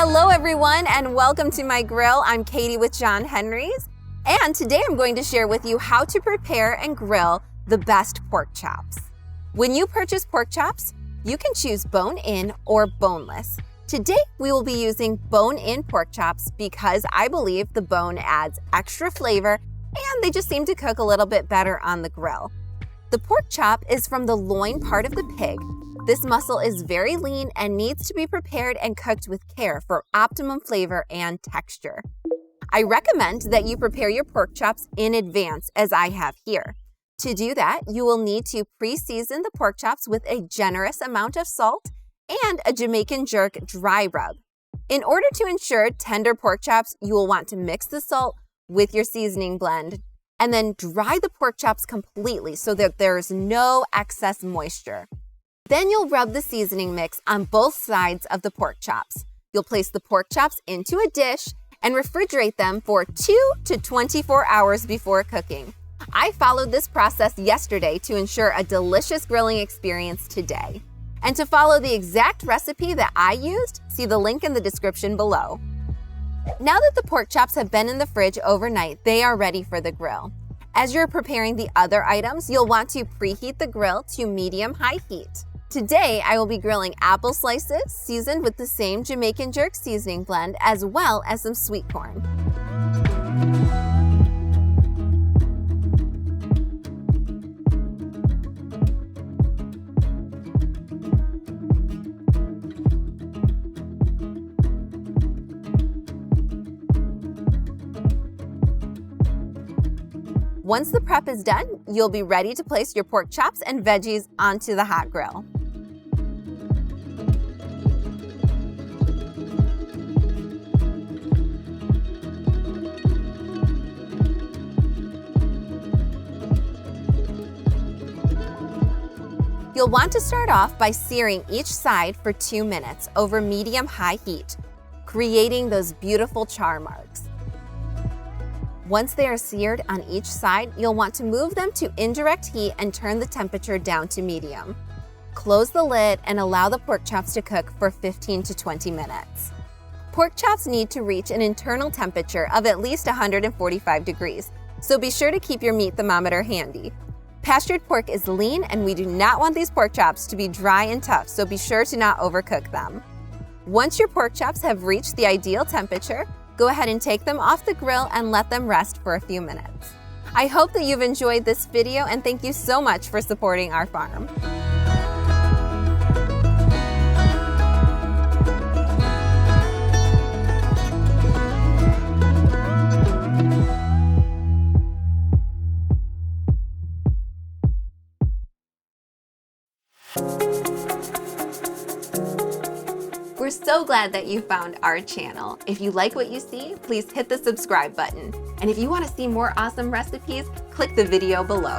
Hello everyone and welcome to my grill. I'm Katie with John Henry's, and today I'm going to share with you how to prepare and grill the best pork chops. When you purchase pork chops, you can choose bone-in or boneless. Today we will be using bone-in pork chops because I believe the bone adds extra flavor and they just seem to cook a little bit better on the grill. The pork chop is from the loin part of the pig. This muscle is very lean and needs to be prepared and cooked with care for optimum flavor and texture. I recommend that you prepare your pork chops in advance, as I have here. To do that, you will need to pre-season the pork chops with a generous amount of salt and a Jamaican jerk dry rub. In order to ensure tender pork chops, you will want to mix the salt with your seasoning blend and then dry the pork chops completely so that there's no excess moisture. Then you'll rub the seasoning mix on both sides of the pork chops. You'll place the pork chops into a dish and refrigerate them for 2 to 24 hours before cooking. I followed this process yesterday to ensure a delicious grilling experience today. And to follow the exact recipe that I used, see the link in the description below. Now that the pork chops have been in the fridge overnight, they are ready for the grill. As you're preparing the other items, you'll want to preheat the grill to medium-high heat. Today, I will be grilling apple slices seasoned with the same Jamaican jerk seasoning blend as well as some sweet corn. Once the prep is done, you'll be ready to place your pork chops and veggies onto the hot grill. You'll want to start off by searing each side for 2 minutes over medium-high heat, creating those beautiful char marks. Once they are seared on each side, you'll want to move them to indirect heat and turn the temperature down to medium. Close the lid and allow the pork chops to cook for 15 to 20 minutes. Pork chops need to reach an internal temperature of at least 145 degrees, so be sure to keep your meat thermometer handy. Pastured pork is lean and we do not want these pork chops to be dry and tough, so be sure to not overcook them. Once your pork chops have reached the ideal temperature, go ahead and take them off the grill and let them rest for a few minutes. I hope that you've enjoyed this video and thank you so much for supporting our farm. We're so glad that you found our channel. If you like what you see, please hit the subscribe button. And if you want to see more awesome recipes, click the video below.